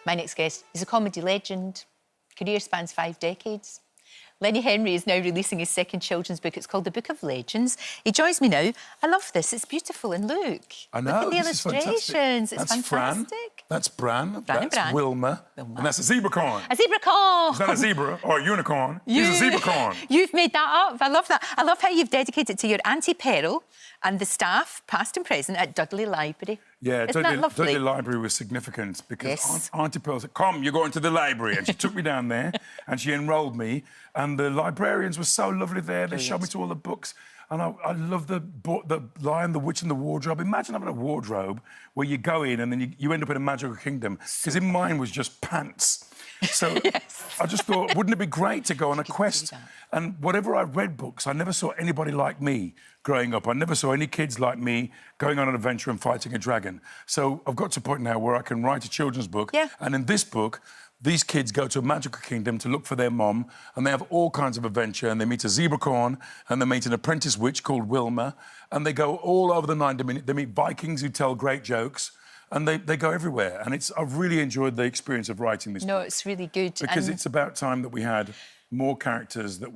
My next guest is a comedy legend. Career spans 5 decades. Lenny Henry is now releasing his second children's book. It's called The Book of Legends. He joins me now. I love this. It's beautiful. And look. I know. Look at the this illustrations. It's fantastic. Fran. That's Bran. That's Wilma. And that's a zebra corn. A zebra corn. It's not a zebra or a unicorn. It's a zebra corn. You've made that up. I love that. I love how you've dedicated it to your Auntie Pearl and the staff, past and present, at Dudley Library. Yeah, Isn't that lovely? Dudley Library was significant because Yes. Auntie Pearl said, "Come, you're going to the library." And she took me down there and she enrolled me. And the librarians were so lovely there. They showed me to all the books. And I love the Lion, the Witch and the Wardrobe. Imagine having a wardrobe where you go in and then you end up in a magical kingdom. Because in mine was just pants. So I just thought, wouldn't it be great to go on a quest? And whatever I read books, I never saw anybody like me growing up. I never saw any kids like me going on an adventure and fighting a dragon. So I've got to a point now where I can write a children's book. Yeah. And in this book, these kids go to a magical kingdom to look for their mom, and they have all kinds of adventure, and they meet a zebra corn, and they meet an apprentice witch called Wilma, and they go all over the night. They meet Vikings who tell great jokes, and they go everywhere. And I've really enjoyed the experience of writing this book. No, it's really good. Because it's about time that we had more characters that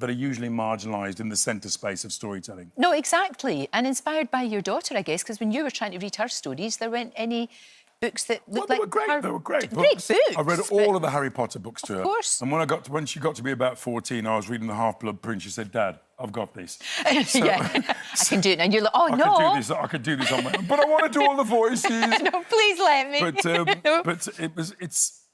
are usually marginalised in the centre space of storytelling. No, exactly. And inspired by your daughter, I guess, because when you were trying to read her stories, there weren't any books that looked they like were great. her... They were great books. Great books. I read all of the Harry Potter books to her. Of course. And when she got to be about 14, I was reading The Half-Blood Prince. She said, "Dad, I've got this." So, yeah, I can do it now. And you're like, oh, no. I could do this on my own. But I want to do all the voices. No, please let me. But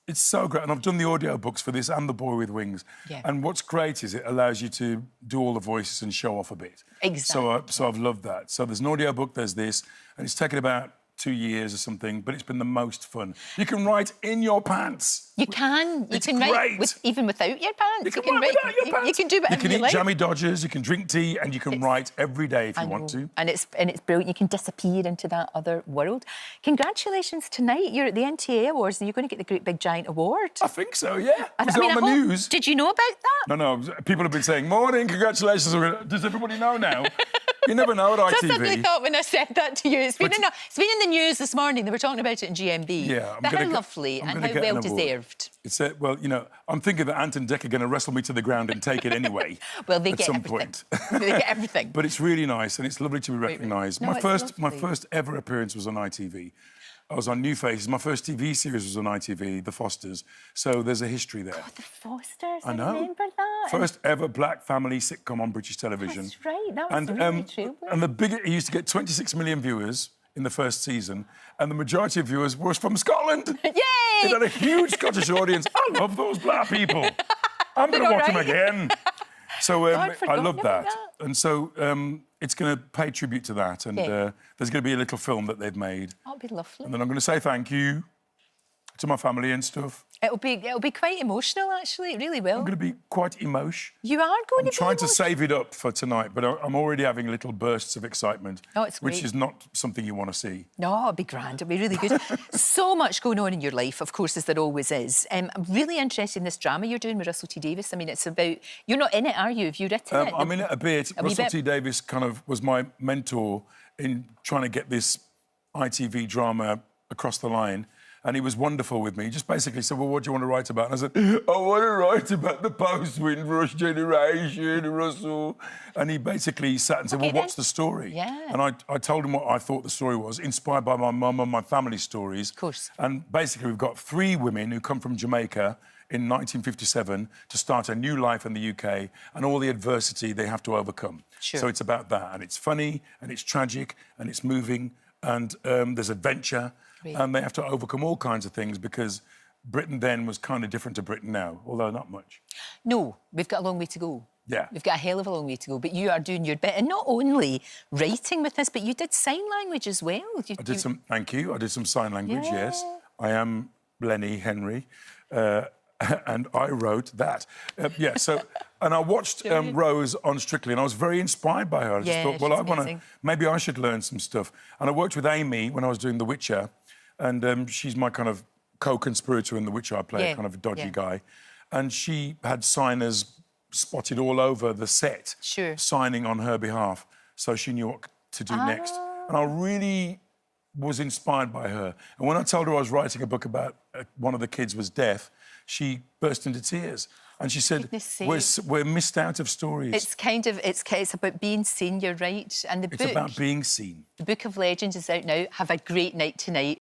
it's so great. And I've done the audio books for this and The Boy with Wings. Yeah. And what's great is it allows you to do all the voices and show off a bit. Exactly. So I've loved that. So there's an audio book, there's this, and it's taken about 2 years or something, but it's been the most fun. You can write in your pants. You can. You can write even without your pants. You can write without your pants. You can do whatever you can you eat like. jammy Dodgers, you can drink tea, and you can write every day if you want to. And it's brilliant. You can disappear into that other world. Congratulations tonight. You're at the NTA Awards and you're going to get the great big giant award. I think so, yeah. Was it on the news? Did you know about that? No. People have been saying, "Morning, congratulations." Does everybody know now? You never know at ITV. I suddenly thought when I said that to you, it's been in the news this morning. They were talking about it in GMB. Yeah, but how lovely and how well deserved. It's well, I'm thinking that Ant and Dec are going to wrestle me to the ground and take it anyway. Well, they at get some everything. point. They get everything. But it's really nice and it's lovely to be recognised. No, My first ever appearance was on ITV. I was on New Faces. My first TV series was on ITV, The Fosters. So there's a history there. Oh, The Fosters, I know. remember that. First ever black family sitcom on British television. That's right, that was really true. And it used to get 26 million viewers in the first season, and the majority of viewers was from Scotland. Yay! It had a huge Scottish audience. I love those black people. I'm going to watch them again. So I love that. And so it's going to pay tribute to that. And there's going to be a little film that they've made. That'll be lovely. And then I'm going to say thank you to my family and stuff. It'll be quite emotional, actually. It really will. I'm going to be quite emotional. You are going to be trying to save it up for tonight, but I'm already having little bursts of excitement. Oh, it's great. Which is not something you want to see. No, it'll be grand. It'll be really good. So much going on in your life, of course, as there always is. I'm really interested in this drama you're doing with Russell T Davies. I mean, it's about... You're not in it, are you? Have you written it? I'm in it a bit. Russell T Davies kind of was my mentor in trying to get this ITV drama across the line. And he was wonderful with me. He just basically said, "Well, what do you want to write about?" And I said, "I want to write about the post-Windrush generation, Russell." And he basically sat and said, "Well, what's the story?" Yeah. And I told him what I thought the story was, inspired by my mum and my family stories. Of course. And basically, we've got 3 women who come from Jamaica in 1957 to start a new life in the UK and all the adversity they have to overcome. Sure. So it's about that. And it's funny, and it's tragic, and it's moving, and there's adventure. And they have to overcome all kinds of things because Britain then was kind of different to Britain now, although not much. No, we've got a long way to go. Yeah. We've got a hell of a long way to go, but you are doing your bit. And not only writing with this, but you did sign language as well. Thank you. I did some sign language, yes. I am Lenny Henry, and I wrote that. And I watched Rose on Strictly, and I was very inspired by her. I just thought, well, maybe I should learn some stuff. And I worked with Amy when I was doing The Witcher, and she's my kind of co-conspirator in The Witcher. I play a kind of dodgy guy. And she had signers spotted all over the set signing on her behalf, so she knew what to do next. And I really was inspired by her. And when I told her I was writing a book about one of the kids was deaf, she burst into tears. And she said, we're missed out of stories. It's about being seen, you're right. And it's about being seen. The Book of Legends is out now. Have a great night tonight.